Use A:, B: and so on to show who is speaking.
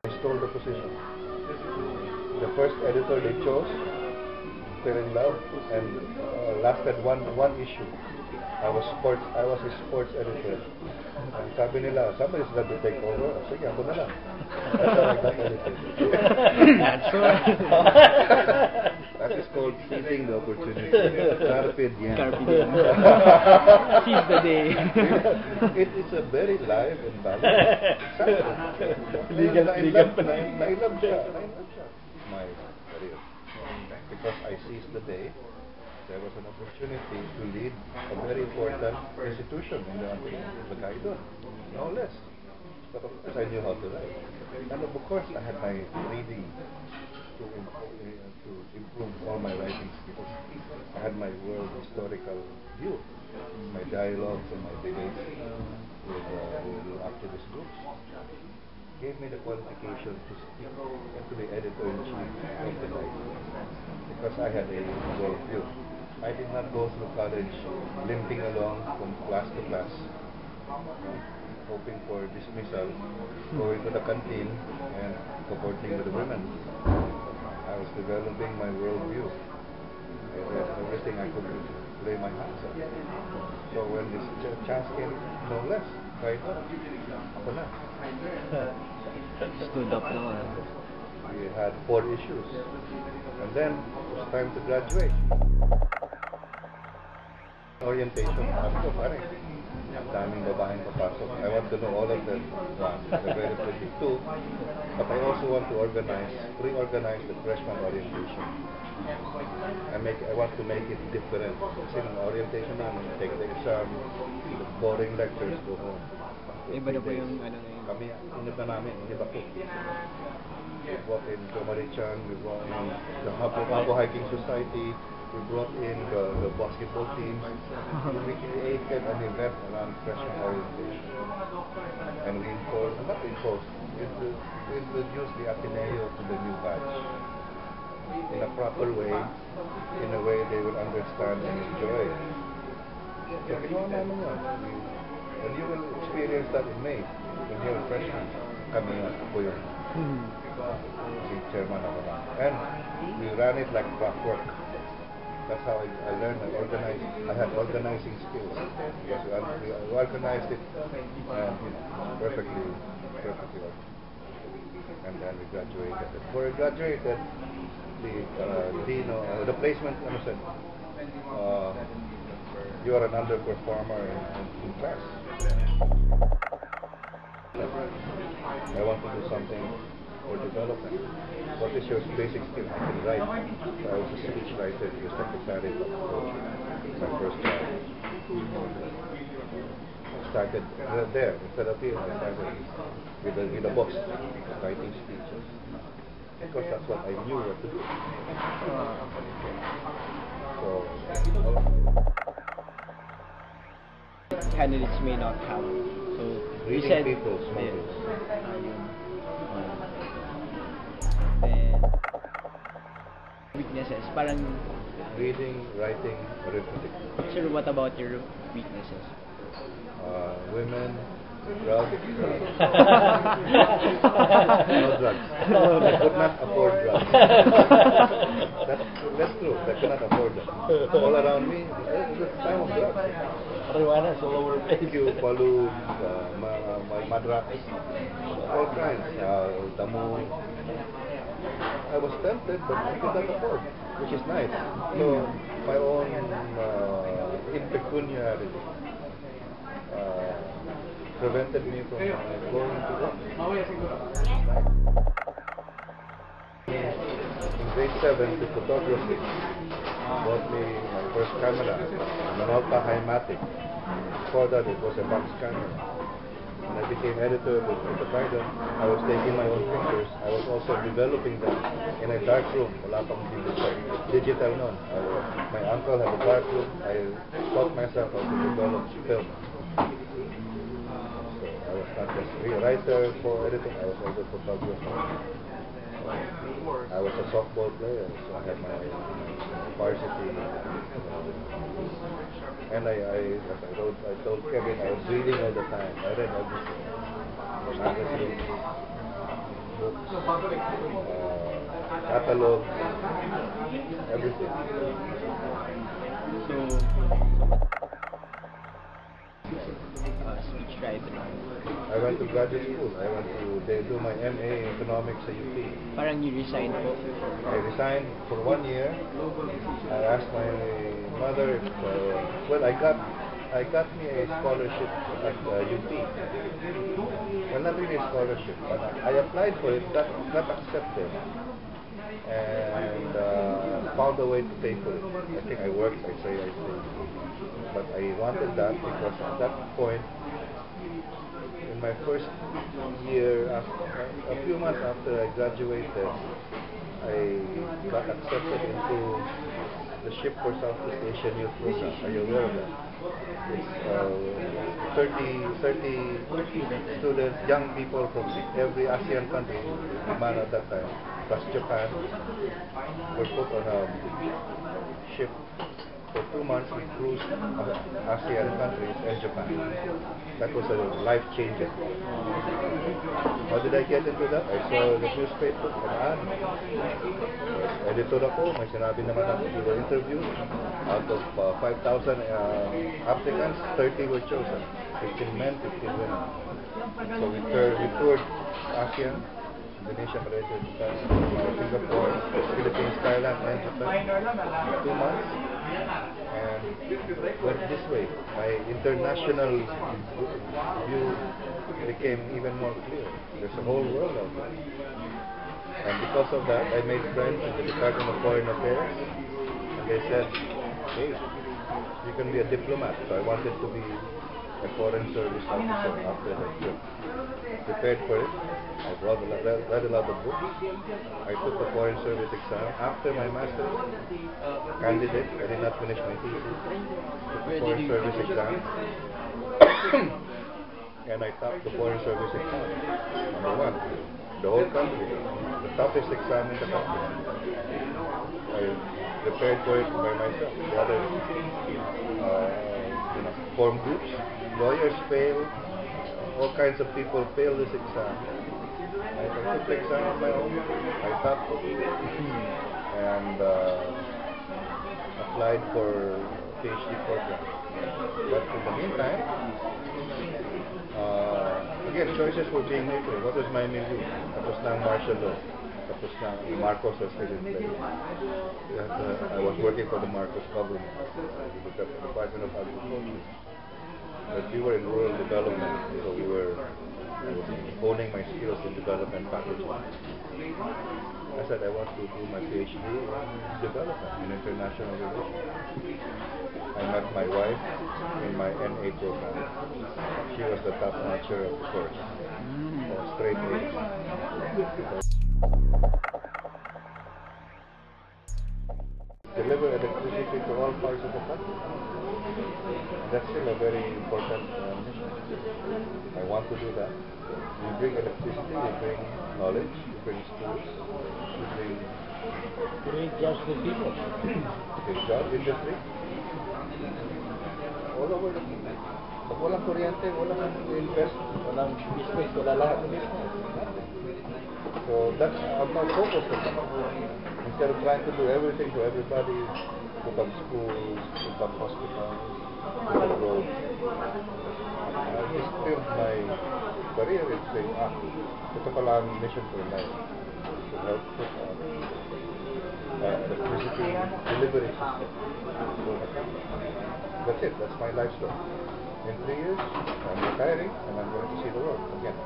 A: I stole the position. The first editor they chose, fell in love, and lasted one issue. I was a sports editor. And sabi nila, somebody's got to take over. Sige, ako na lang. That's how I got edited.
B: That's right.
A: That is called seizing the opportunity. Carpe diem.
B: Carpe diem. Seize the day.
A: It is a very live and balanced. Legal pa na. Nailab siya. My career. Because I seized the day, there was an opportunity to lead a very important institution in the Hokkaido, no less. But of course I knew how to write. And of course I had my reading to improve all my writing skills. I had my world historical view, my dialogues and my debates with activist groups. Gave me the qualification to speak and to be editor-in-chief of the Light. Because I had a world view. I did not go through college limping along from class to class, hoping for dismissal, going to the canteen and comporting with the women. I was developing my world view. I read everything I could lay my hands on. So when this chance came, no less, why not? Ako na.
B: Stood up naman.
A: We had 4 issues. And then, it was time to graduate. Orientation, sabi ko, pare, ang daming babaeng papasok. I want to know all of them. One, they're very pretty. 2, but I also want to reorganize the freshman orientation. I want to make it different. Kasi ng orientation namin, take the exam, the boring lectures, go home.
B: Iba na po yung ano na yun.
A: Kami, inip na namin, iba po. We brought in Jomarichan, we brought in the Hapo Hiking Society, we brought in the basketball teams. We created an event around freshman orientation. And we introduced the Ateneo to the new batch in a proper way, in a way they will understand and enjoy. So ginawa namin yun. And you will experience that in May, when you're a freshman. Kami nga, ako yun. Si chairman ako lang. And we ran it like clockwork. That's how I learned and organized. I had organizing skills. Because we organized it perfectly. And then we graduated. Before we graduated, the placement said, you are an underperformer in class. I want to do something for development. What is your basic skill? I can write. So I was a speech writer to the Secretary of Culture. My first job. I started there. Instead of here, I started with a box, writing speeches. Because that's what I knew what to do.
B: Candidates may not have. So you
A: Reading
B: said
A: people's motives.
B: Then weaknesses, parang
A: Reading, writing, arithmetic.
B: sir, what about your weaknesses?
A: Women, drugs. No drugs. I could not afford drugs. That's true. I cannot afford them. All around me, it's the time of drugs.
C: Marijuana is all over the place.
A: Palu, madras, all kinds. Damu. I was tempted, but I could not afford, which is nice. So my own impecuniarity prevented me from going to work. In grade 7, the photography bought me my first camera, a Minolta Himatic. Before that, it was a box camera. When I became editor of the Trident, I was taking my own pictures. I was also developing them in a dark room. Wala pang digital noon. My uncle had a dark room. I taught myself how to develop film. So I was not just a writer for editing, I was also a photographer. I was a softball player, so I had my varsity. And as I told Kevin, I was reading all the time. I read everything. Magazines, books, catalogs, everything.
B: Speech writer.
A: I went to graduate school. They do my MA in economics at UP.
B: Parang you resigned po.
A: I resigned for 1 year. I asked my mother if, well, I got me a scholarship at UP. Well, not really a scholarship, but I applied for it, got accepted, and found a way to pay for it. I think I worked, I saved. But I wanted that because at that point, in my first year, a few months after I graduated, I got accepted into the Ship for Southeast Asian Youth Program. Are you aware of that? It's 30 students, young people from every ASEAN country, Japan at that time, plus Japan, were put on a ship. For 2 months, we cruised ASEAN countries and Japan. That was life-changing. How did I get into that? I saw the newspaper, an ad. Editor ako, may sinabi naman ako, we were interviewed. Out of 5,000 applicants, 30 were chosen. 15 men, 15 women. So we toured ASEAN, Indonesia, Malaysia, Japan, Singapore, Philippines, Thailand, and Japan. 2 months. And went this way. My international view became even more clear. There's a whole world out there. And because of that, I made friends in the Department of Foreign Affairs. And they said, hey, you can be a diplomat. So I wanted to be a foreign service officer after that trip. Prepared for it. I read a lot of books. I took the foreign service exam. After my master's candidate, I did not finish my thesis. Took the foreign service exam. And I topped the foreign service exam. Number 1. The whole country. The toughest exam in the country. I prepared for it by myself. The others form groups. Lawyers fail. All kinds of people fail this exam. I took the exam on my own. I topped it. And applied for PhD program. But in the meantime, again, choices were being made. What was my milieu? Tapos na ang martial law. Tapos na Marcos was still in place. I was working for the Marcos government, the Department of Agriculture. But we were in rural development, so I was honing my skills in development packaging. I said I want to do my PhD in development, in international relations. I met my wife in my NA program. She was the top notcher of the course. Straight A's. Deliver electricity to all parts of the country. That's still a very important mission. I want to do that. You bring electricity, you bring knowledge, you bring schools, you bring
C: Create jobs for people.
A: job industry. All over the country. Pag walang kuryente, walang invest,
C: Walang business, wala lahat.
A: So that's our focus. Instead of trying to do everything to everybody, put up schools, put up hospitals, put up roads. I just built my career in saying, ito pala ang mission for life. To help put electricity delivery system for the country. That's it. That's my life story. In 3 years, I'm retiring and I'm going to see the world again.